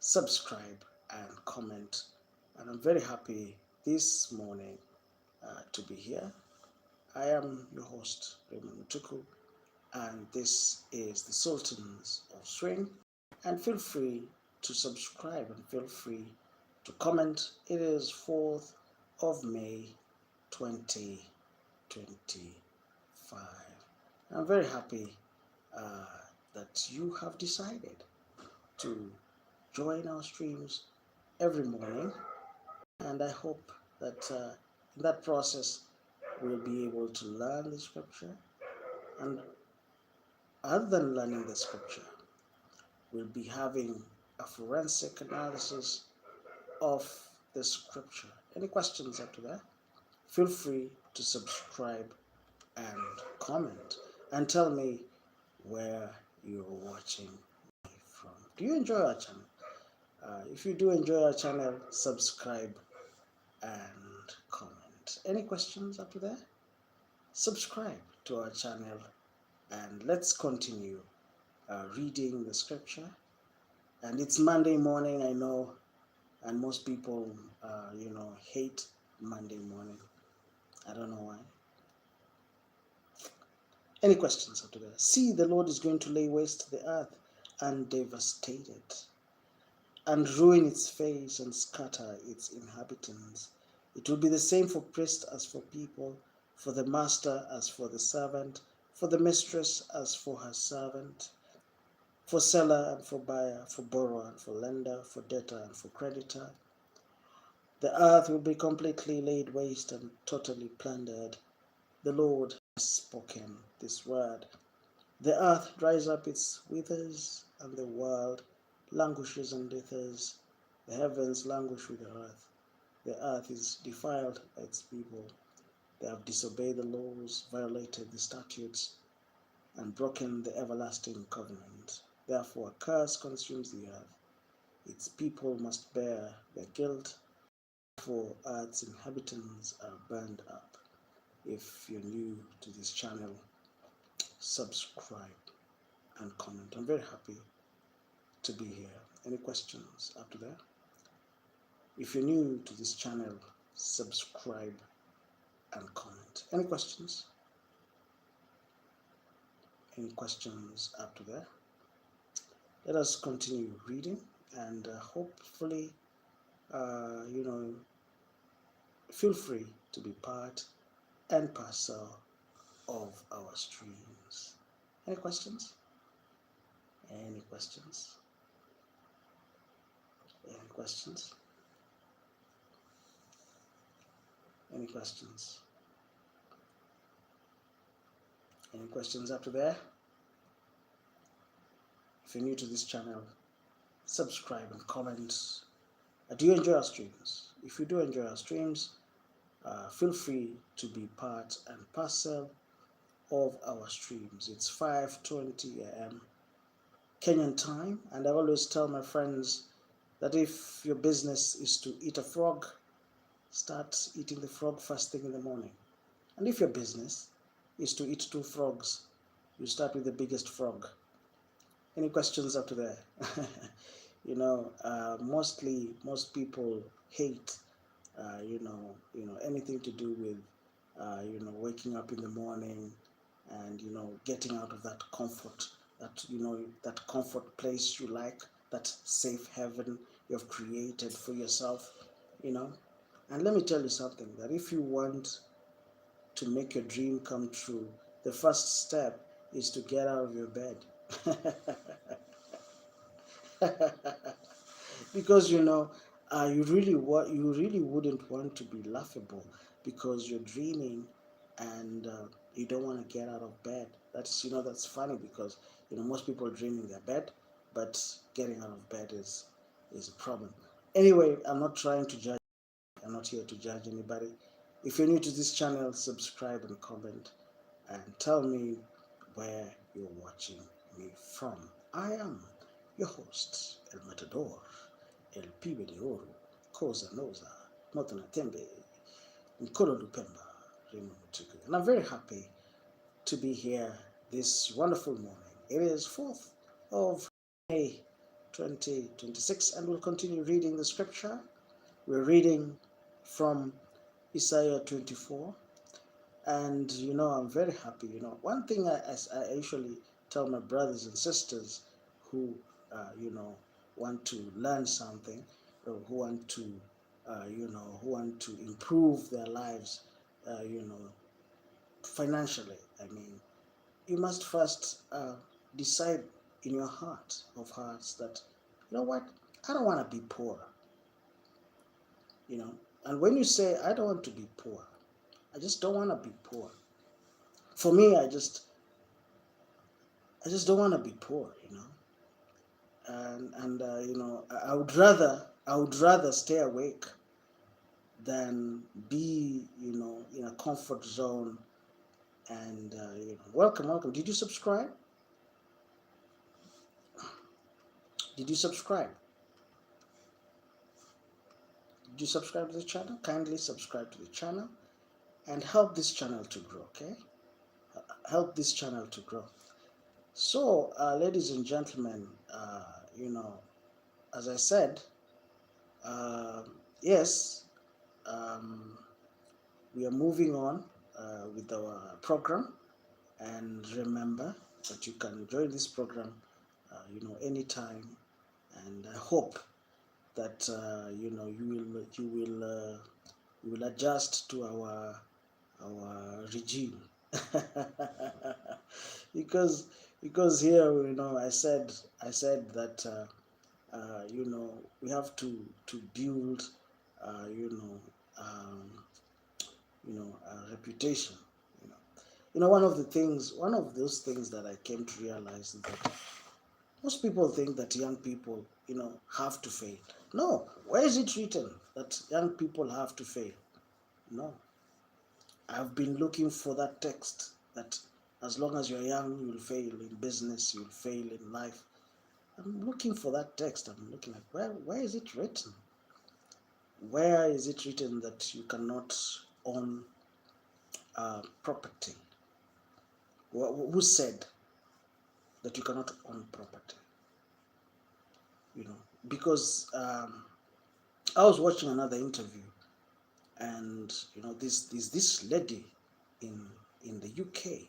subscribe and comment. And I'm very happy this morning to be here. I am your host, Raymond Mutuku, and this is the Sultans of Swing. And feel free to subscribe and feel free to comment. It is 4th of May 2025. I'm very happy uh, that you have decided to join our streams every morning, and I hope that in that process we'll be able to learn the scripture, and other than learning the scripture, we'll be having a forensic analysis of the scripture. Any questions up to that? Feel free to subscribe and comment and tell me where you're watching me from. Do you enjoy our channel? If you do enjoy our channel, subscribe and comment. Any questions up to there? Subscribe to our channel and let's continue reading the scripture. And it's Monday morning, I know, and most people, hate Monday morning. I don't know why. Any questions up to there? See, the Lord is going to lay waste the earth and devastate it, and ruin its face and scatter its inhabitants. It will be the same for priest as for people, for the master as for the servant, for the mistress as for her servant, for seller and for buyer, for borrower and for lender, for debtor and for creditor. The earth will be completely laid waste and totally plundered. The Lord has spoken this word. The earth dries up its withers, and the world languishes and withers. The heavens languish with the earth. The earth is defiled by its people. They have disobeyed the laws, violated the statutes, and broken the everlasting covenant. Therefore, a curse consumes the earth. Its people must bear their guilt, for earth's inhabitants are burned up. If you're new to this channel, subscribe and comment. I'm very happy to be here. Any questions up to there? If you're new to this channel, subscribe and comment. Any questions? Any questions up to there? Let us continue reading, and hopefully, feel free to be part and parcel of our streams. Any questions? Any questions? Any questions? Any questions? Any questions up to there? If you're new to this channel, subscribe and comment. Do you enjoy our streams? If you do enjoy our streams, feel free to be part and parcel of our streams. It's 5:20 a.m. Kenyan time, and I always tell my friends that if your business is to eat a frog, start eating the frog first thing in the morning. And if your business is to eat 2 frogs, you start with the biggest frog. Any questions up to there? Most people hate, anything to do with, waking up in the morning and, getting out of that comfort, that comfort place you like, that safe heaven you've created for yourself, And let me tell you something, that if you want to make your dream come true, the first step is to get out of your bed. Because you really wouldn't want to be laughable because you're dreaming and you don't want to get out of bed. That's funny because most people dream in their bed, but getting out of bed is a problem. Anyway, I'm not trying to judge. I'm not here to judge anybody. If you're new to this channel, subscribe and comment and tell me where you're watching me from. I am your host, El Matador, El Pibe de Oro, Cosa Noza, Motona Tembe, Nkolo Lupemba, Raymond Mutuku. And I'm very happy to be here this wonderful morning. It is 4th of May 2026, and we'll continue reading the scripture. We're reading from Isaiah 24, and I'm very happy. One thing I usually tell my brothers and sisters who want to learn something, or who want to improve their lives, financially. I mean, you must first decide in your heart of hearts that, what, I don't want to be poor. And when you say, I don't want to be poor, I just don't want to be poor. For me, I just don't want to be poor. And I would rather stay awake than be in a comfort zone. And welcome. Did you subscribe? Did you subscribe? Did you subscribe to the channel? Kindly subscribe to the channel and help this channel to grow, okay? Help this channel to grow. So, ladies and gentlemen, as I said, yes, we are moving on with our program. And remember that you can join this program, anytime. And I hope that you will adjust to our regime. because here, I said that we have to build a reputation. One of those things that I came to realize is that most people think that young people have to fail. No, where is it written that young people have to fail? No. I've been looking for that text that as long as you're young, you'll fail in business, you'll fail in life. I'm looking for that text. I'm looking at where is it written? Where is it written that you cannot own property? Who said that you cannot own property? Because I was watching another interview, and this lady in the UK,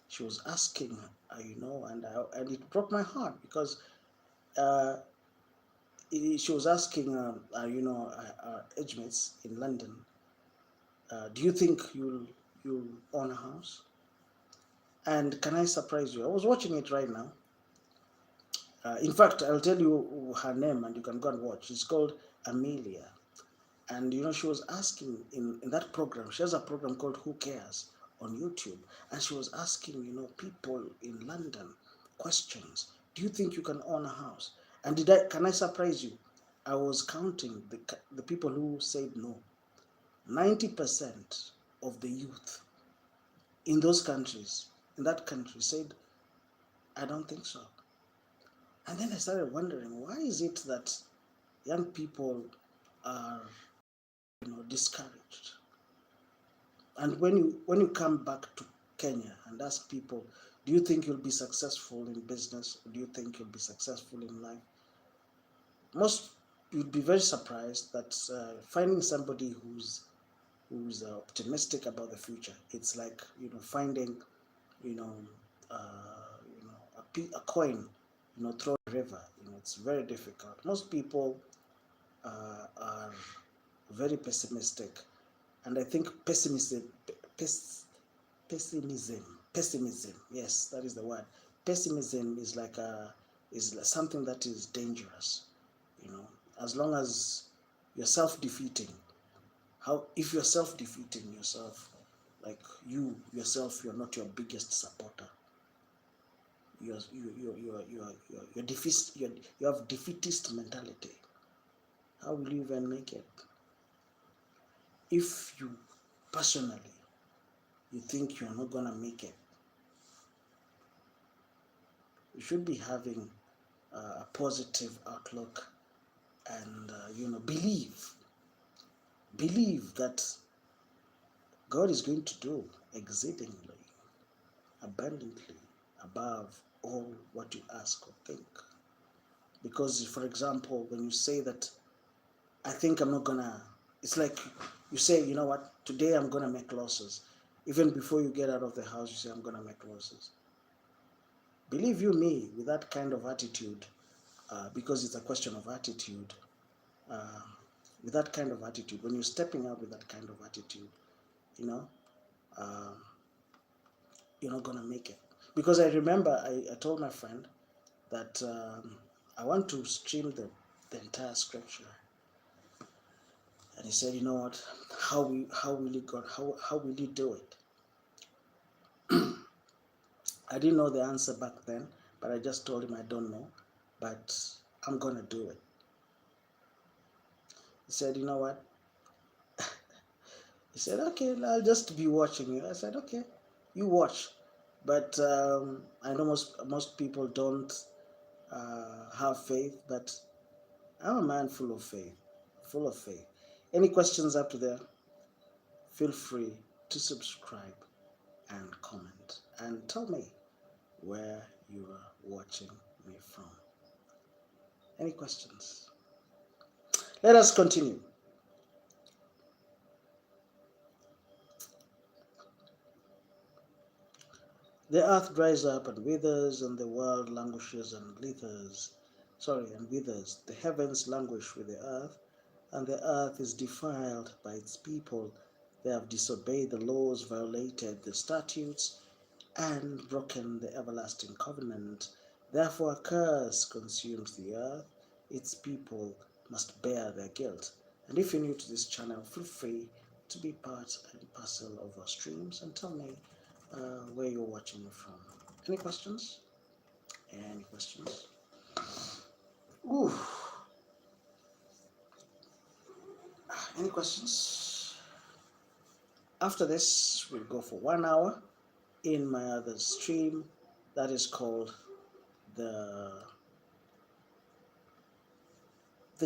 she was asking, and it broke my heart because she was asking, age mates in London, do you think you'll own a house? And can I surprise you? I was watching it right now. In fact, I'll tell you her name, and you can go and watch. It's called Amelia. And she was asking in that program, she has a program called Who Cares on YouTube, and she was asking people in London questions. Do you think you can own a house? And can I surprise you? I was counting the people who said no. 90% of the youth in that country said, I don't think so. And then I started wondering, why is it that young people are discouraged? And when you come back to Kenya and ask people, do you think you'll be successful in business? Do you think you'll be successful in life? You'd be very surprised that finding somebody who's optimistic about the future, it's like finding a coin through a river. It's very difficult. Most people are very pessimistic, and I think pessimism, yes, that is the word. Pessimism is something that is dangerous. As long as you're self-defeating. If you're self-defeating yourself, like you yourself, you're not your biggest supporter. You have defeatist mentality. How will you even make it? If you personally you think you're not gonna make it, you should be having a positive outlook, and believe that God is going to do exceedingly, abundantly, above all what you ask or think. Because, for example, when you say that, I think I'm not gonna, it's like you say, you know what, today I'm gonna make losses. Even before you get out of the house, you say, I'm gonna make losses. Believe you me, with that kind of attitude, because it's a question of attitude, uh, with that kind of attitude, when you're stepping out with that kind of attitude, you know, uh, you're not gonna make it. Because I remember I told my friend that I want to stream the entire scripture. And he said, you know what, how will you God, how will you do it? I didn't know the answer back then, but I just told him I don't know, but I'm gonna do it. He said, you know what? He said, okay, I'll just be watching you. I said, okay, you watch. But I know most people don't have faith, but I'm a man full of faith, full of faith. Any questions up to there? Feel free to subscribe and comment and tell me where you are watching me from. Any questions? Let us continue. The earth dries up and withers, and the world languishes and and withers. The heavens languish with the earth, and the earth is defiled by its people. They have disobeyed the laws, violated the statutes, and broken the everlasting covenant. Therefore a curse consumes the earth. Its people must bear their guilt. And if you're new to this channel, feel free to be part and parcel of our streams and tell me where you're watching me from. Any questions? Any questions? Ooh. Any questions? After this, we'll go for 1 hour in my other stream that is called the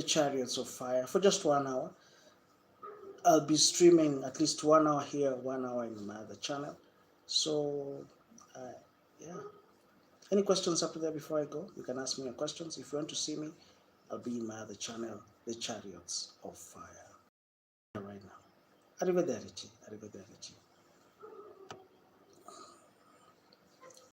Chariots of Fire for just 1 hour. I'll be streaming at least 1 hour here, 1 hour in my other channel. So, yeah. Any questions up to there before I go? You can ask me your questions. If you want to see me, I'll be in my other channel, The Chariots of Fire. Right now. Arrivederci. Arrivederci.